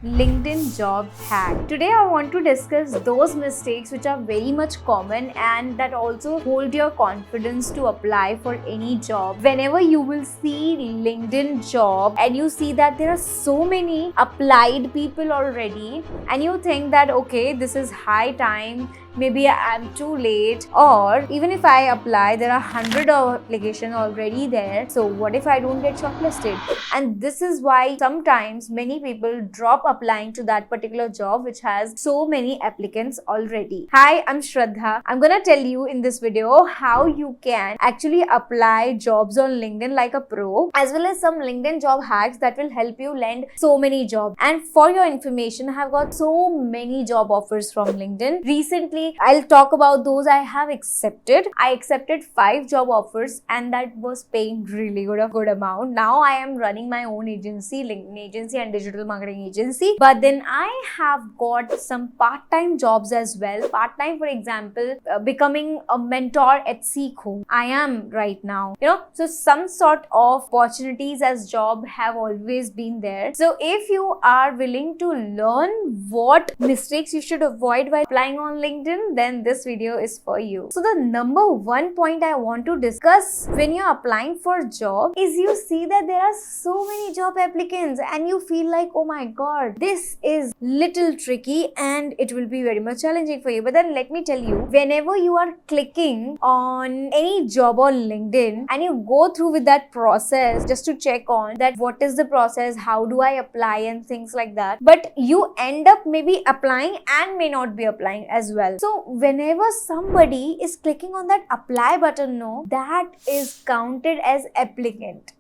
LinkedIn job hack. Today I want to discuss those mistakes which are very much common and that also hold your confidence to apply for any job. Whenever you will see LinkedIn job and you see that there are so many applied people already and you think that okay, this is high time, maybe I'm too late, or even if I apply there are 100 applications already there, so what if I don't get shortlisted? And this is why sometimes many people drop applying to that particular job which has so many applicants already. Hi, I'm Shraddha. I'm gonna tell you in this video how you can actually apply jobs on LinkedIn like a pro, as well as some LinkedIn job hacks that will help you land so many jobs. And for your information, I have got so many job offers from LinkedIn. Recently, I'll talk about those I have accepted. I accepted 5 job offers and that was paying really good amount. Now I am running my own agency, LinkedIn agency and digital marketing agency. But then I have got some part-time jobs as well. Part-time, for example, becoming a mentor at Seekho. I am right now. So some sort of opportunities as job have always been there. So if you are willing to learn what mistakes you should avoid while applying on LinkedIn, then this video is for you. So the number one point I want to discuss when you're applying for a job is you see that there are so many job applicants and you feel like, oh my god, this is little tricky and it will be very much challenging for you. But then let me tell you, whenever you are clicking on any job on LinkedIn and you go through with that process just to check on that what is the process, how do I apply and things like that, but you end up maybe applying and may not be applying as well. So whenever somebody is clicking on that apply button, no, that is counted as applicant.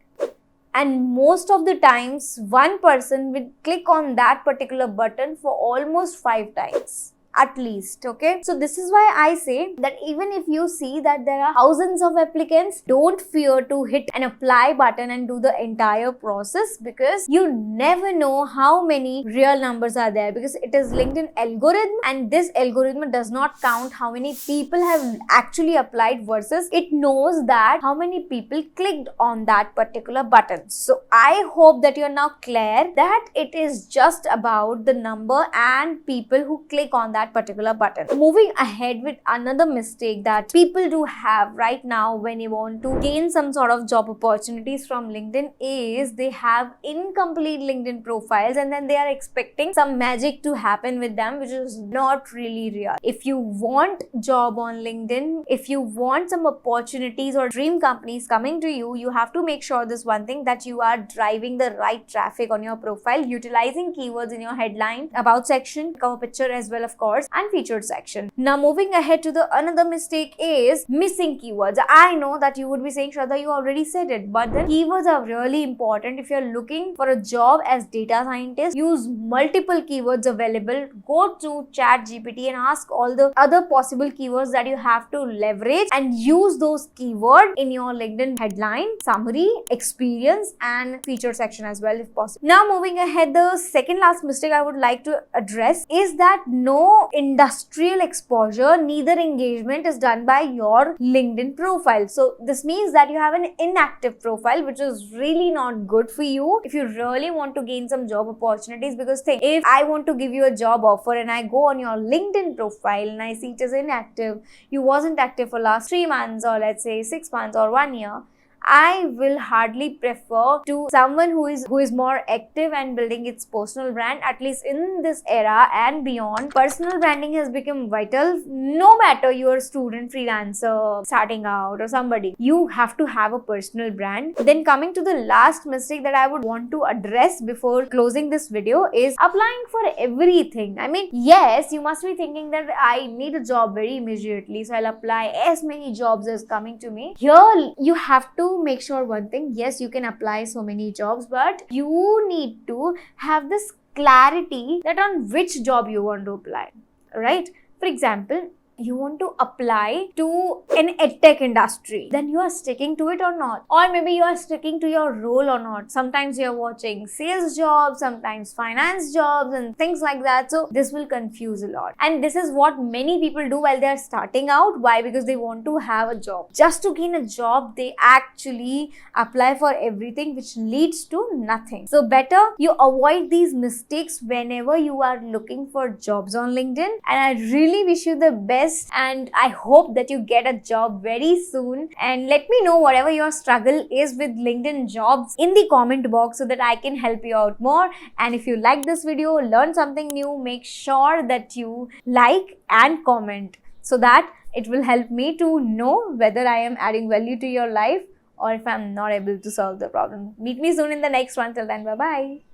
And most of the times, one person will click on that particular button for almost 5 times. At least, okay? So this is why I say that even if you see that there are thousands of applicants, don't fear to hit an apply button and do the entire process, because you never know how many real numbers are there, because it is LinkedIn algorithm and this algorithm does not count how many people have actually applied versus it knows that how many people clicked on that particular button. So I hope that you're now clear that it is just about the number and people who click on that particular button. Moving ahead with another mistake that people do have right now when you want to gain some sort of job opportunities from LinkedIn is they have incomplete LinkedIn profiles and then they are expecting some magic to happen with them, which is not really real. If you want job on LinkedIn, if you want some opportunities or dream companies coming to you, you have to make sure this one thing, that you are driving the right traffic on your profile, utilizing keywords in your headline, about section, cover picture as well, of course, and featured section. Now moving ahead to the another mistake is missing keywords. I know that you would be saying, Shraddha, you already said it, but then keywords are really important. If you're looking for a job as data scientist, use multiple keywords available. Go to ChatGPT and ask all the other possible keywords that you have to leverage and use those keywords in your LinkedIn headline, summary, experience, and featured section as well if possible. Now moving ahead, the second last mistake I would like to address is that no industrial exposure, neither engagement is done by your LinkedIn profile. So this means that you have an inactive profile, which is really not good for you if you really want to gain some job opportunities. Because think, if I want to give you a job offer and I go on your LinkedIn profile and I see it is inactive, you wasn't active for last 3 months or let's say 6 months or 1 year, I will hardly prefer to someone who is more active and building its personal brand. At least in this era and beyond, personal branding has become vital. No matter you're a student, freelancer, starting out, or somebody, you have to have a personal brand. Then coming to the last mistake that I would want to address before closing this video is applying for everything. I mean, yes, you must be thinking that I need a job very immediately, so I'll apply as many jobs as coming to me. Here, you have to make sure one thing, yes, you can apply so many jobs, but you need to have this clarity that on which job you want to apply, right? For example, you want to apply to an edtech industry, then you are sticking to it or not. Or maybe you are sticking to your role or not. Sometimes you're watching sales jobs, sometimes finance jobs and things like that. So this will confuse a lot. And this is what many people do while they're starting out. Why? Because they want to have a job. Just to gain a job, they actually apply for everything, which leads to nothing. So better you avoid these mistakes whenever you are looking for jobs on LinkedIn. And I really wish you the best, and I hope that you get a job very soon. And let me know whatever your struggle is with LinkedIn jobs in the comment box so that I can help you out more. And if you like this video, learn something new, make sure that you like and comment so that it will help me to know whether I am adding value to your life or if I'm not able to solve the problem. Meet me soon in the next one. Till then, bye-bye.